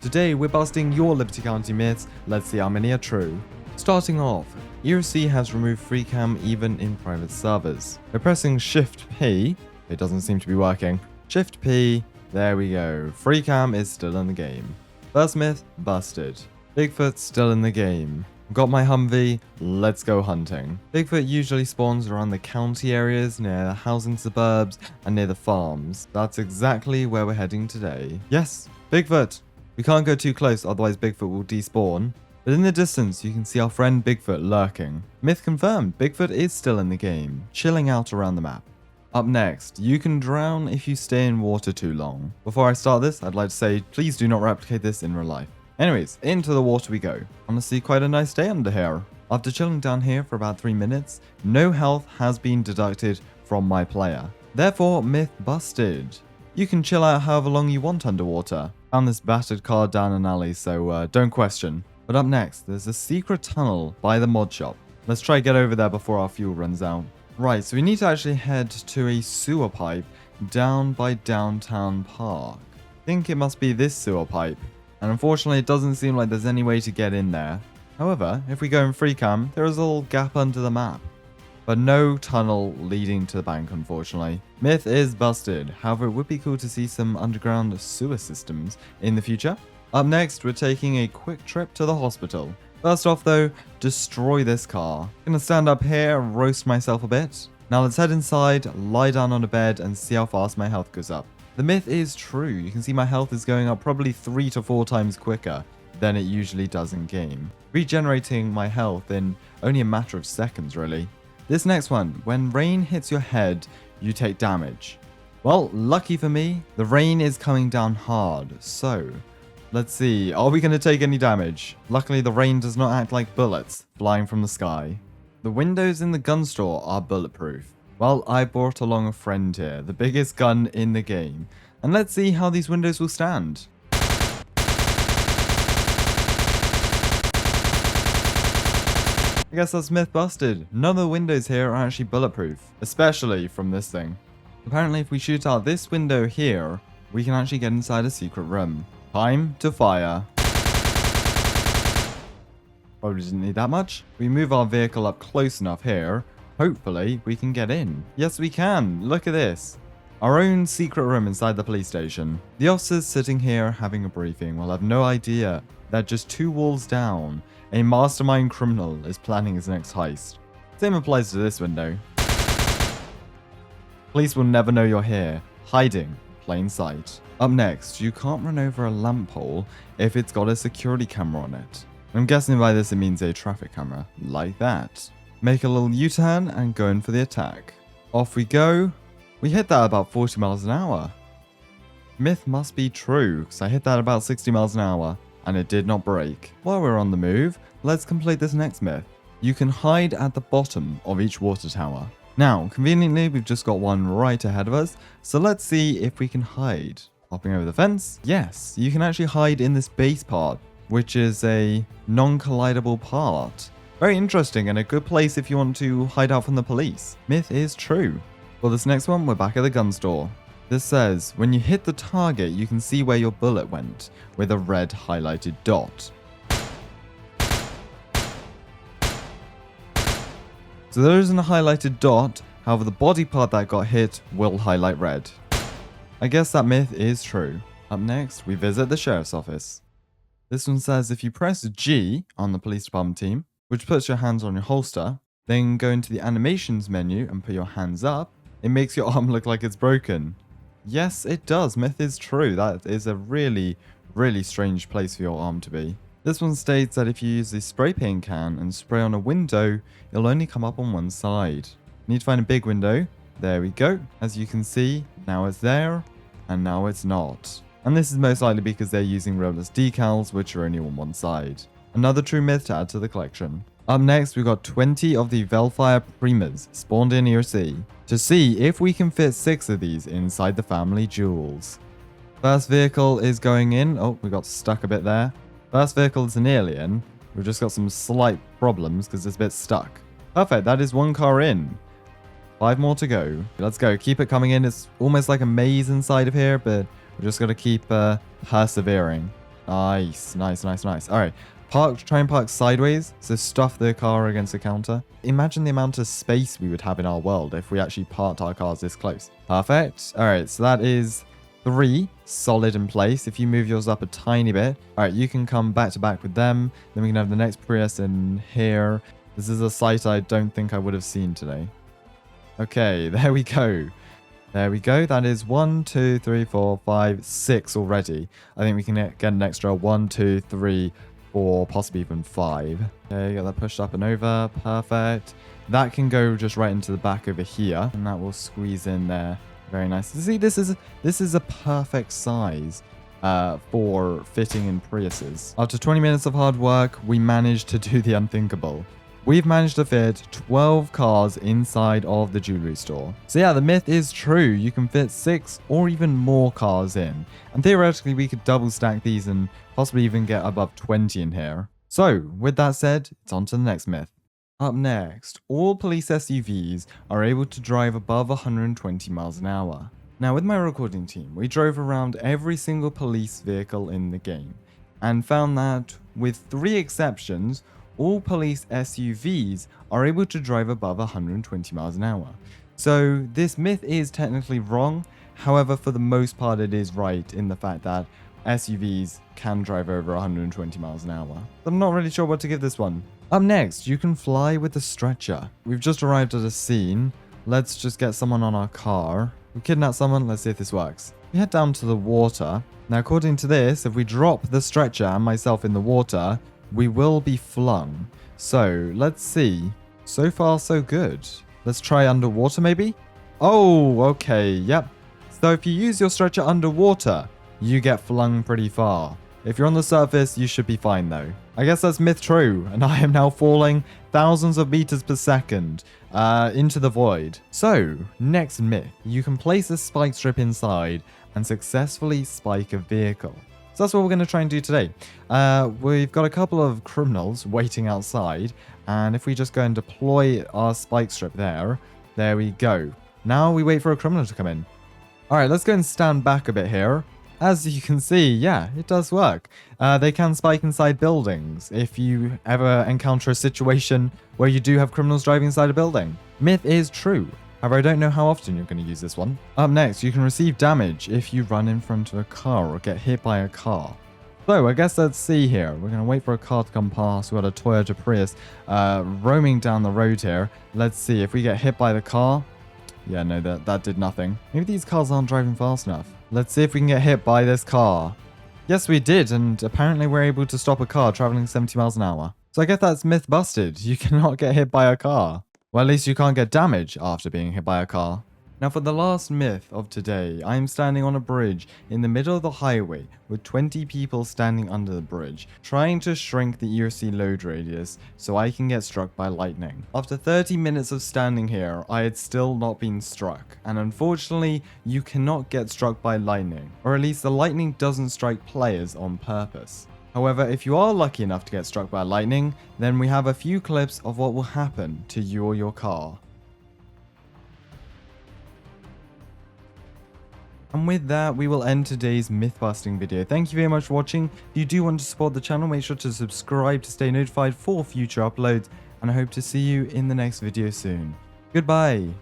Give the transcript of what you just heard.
Today we're busting your Liberty County myths, let's see how many are true. Starting off, ERLC has removed free cam even in private servers. By pressing Shift P, it doesn't seem to be working. Shift P, there we go, free cam is still in the game. First myth, busted. Bigfoot still in the game. Got my Humvee, let's go hunting. Bigfoot usually spawns around the county areas, near the housing suburbs, and near the farms. That's exactly where we're heading today. Yes, Bigfoot! We can't go too close, otherwise Bigfoot will despawn. But in the distance, you can see our friend Bigfoot lurking. Myth confirmed, Bigfoot is still in the game, chilling out around the map. Up next, you can drown if you stay in water too long. Before I start this, I'd like to say, please do not replicate this in real life. Anyways, into the water we go. Honestly, quite a nice day under here. After chilling down here for about 3 minutes, no health has been deducted from my player. Therefore, myth busted. You can chill out however long you want underwater. Found this battered car down an alley, so don't question. But up next, there's a secret tunnel by the mod shop. Let's try get over there before our fuel runs out. Right, so we need to actually head to a sewer pipe down by Downtown Park. I think it must be this sewer pipe. And unfortunately, it doesn't seem like there's any way to get in there. However, if we go in free cam, there is a little gap under the map. But no tunnel leading to the bank, unfortunately. Myth is busted. However, it would be cool to see some underground sewer systems in the future. Up next, we're taking a quick trip to the hospital. First off though, destroy this car. Gonna stand up here, roast myself a bit. Now let's head inside, lie down on a bed, and see how fast my health goes up. The myth is true. You can see my health is going up probably 3 to 4 times quicker than it usually does in game. Regenerating my health in only a matter of seconds, really. This next one, when rain hits your head, you take damage. Well, lucky for me, the rain is coming down hard, so let's see, are we going to take any damage? Luckily, the rain does not act like bullets flying from the sky. The windows in the gun store are bulletproof. Well, I brought along a friend here, the biggest gun in the game, and let's see how these windows will stand. I guess that's myth busted. None of the windows here are actually bulletproof, especially from this thing. Apparently, if we shoot out this window here, we can actually get inside a secret room. Time to fire. Probably didn't need that much. We move our vehicle up close enough here. Hopefully, we can get in. Yes, we can. Look at this. Our own secret room inside the police station. The officers sitting here having a briefing will have no idea that just 2 walls down, a mastermind criminal is planning his next heist. Same applies to this window. Police will never know you're here, hiding in plain sight. Up next, you can't run over a lamp pole if it's got a security camera on it. I'm guessing by this it means a traffic camera, like that. Make a little U-turn and go in for the attack. Off we go. We hit that about 40 miles an hour. Myth must be true, because I hit that about 60 miles an hour. And it did not break. While we're on the move, let's complete this next myth. You can hide at the bottom of each water tower. Now, conveniently, we've just got one right ahead of us, so let's see if we can hide. Hopping over the fence? Yes, you can actually hide in this base part, which is a non-collidable part. Very interesting and a good place if you want to hide out from the police. Myth is true. For this next one, we're back at the gun store. This says, when you hit the target, you can see where your bullet went, with a red highlighted dot. So there isn't a highlighted dot, however the body part that got hit will highlight red. I guess that myth is true. Up next, we visit the sheriff's office. This one says if you press G on the police department team, which puts your hands on your holster, then go into the animations menu and put your hands up, it makes your arm look like it's broken. Yes, it does. Myth is true. That is a really, really strange place for your arm to be. This one states that if you use a spray paint can and spray on a window, it'll only come up on one side. Need to find a big window. There we go. As you can see, now it's there, and now it's not. And this is most likely because they're using Roblox decals, which are only on one side. Another true myth to add to the collection. Up next, we've got 20 of the Velfire Primas spawned in ERC to see if we can fit 6 of these inside the family jewels. First vehicle is going in. Oh, we got stuck a bit there. First vehicle is an alien. We've just got some slight problems because it's a bit stuck. Perfect, that is 1 car in. 5 more to go. Let's go, keep it coming in. It's almost like a maze inside of here, but we just got to keep persevering. Nice, nice, nice, nice. All right. Try and park sideways. So stuff the car against the counter. Imagine the amount of space we would have in our world if we actually parked our cars this close. Perfect. All right. So that is 3 solid in place. If you move yours up a tiny bit. All right. You can come back to back with them. Then we can have the next Prius in here. This is a sight I don't think I would have seen today. Okay. There we go. There we go. That is 1, 2, 3, 4, 5, 6 already. I think we can get an extra 1, 2, 3, 4, possibly even 5. Okay, get that pushed up and over. Perfect. That can go just right into the back over here, and that will squeeze in there. Very nice. See, this is a perfect size for fitting in Priuses. After 20 minutes of hard work, we managed to do the unthinkable. We've managed to fit 12 cars inside of the jewelry store. So yeah, the myth is true. You can fit 6 or even more cars in. And theoretically, we could double stack these and possibly even get above 20 in here. So with that said, it's on to the next myth. Up next, all police SUVs are able to drive above 120 miles an hour. Now with my recording team, we drove around every single police vehicle in the game and found that with 3 exceptions, all police SUVs are able to drive above 120 miles an hour. So this myth is technically wrong. However, for the most part, it is right in the fact that SUVs can drive over 120 miles an hour. I'm not really sure what to give this one. Up next, you can fly with a stretcher. We've just arrived at a scene. Let's just get someone on our car. We kidnap someone. Let's see if this works. We head down to the water. Now, according to this, if we drop the stretcher and myself in the water, we will be flung. So let's see. So far, so good. Let's try underwater maybe? Oh, okay. Yep. So if you use your stretcher underwater, you get flung pretty far. If you're on the surface, you should be fine though. I guess that's myth true, and I am now falling thousands of meters per second into the void. So, next myth. You can place a spike strip inside and successfully spike a vehicle. So that's what we're going to try and do today. We've got a couple of criminals waiting outside, and if we just go and deploy our spike strip there we go. Now we wait for a criminal to come in. Alright, let's go and stand back a bit here. As you can see, yeah, it does work. They can spike inside buildings if you ever encounter a situation where you do have criminals driving inside a building. Myth is true. However, I don't know how often you're going to use this one. Up next, you can receive damage if you run in front of a car or get hit by a car. So, I guess let's see here. We're going to wait for a car to come past. We've got a Toyota Prius roaming down the road here. Let's see if we get hit by the car. Yeah, no, that did nothing. Maybe these cars aren't driving fast enough. Let's see if we can get hit by this car. Yes, we did, and apparently we're able to stop a car traveling 70 miles an hour. So I guess that's myth busted. You cannot get hit by a car. Well, at least you can't get damage after being hit by a car. Now for the last myth of today, I am standing on a bridge in the middle of the highway with 20 people standing under the bridge, trying to shrink the ERLC load radius so I can get struck by lightning. After 30 minutes of standing here, I had still not been struck, and unfortunately, you cannot get struck by lightning, or at least the lightning doesn't strike players on purpose. However, if you are lucky enough to get struck by lightning, then we have a few clips of what will happen to you or your car. And with that, we will end today's myth-busting video. Thank you very much for watching. If you do want to support the channel, make sure to subscribe to stay notified for future uploads, and I hope to see you in the next video soon. Goodbye!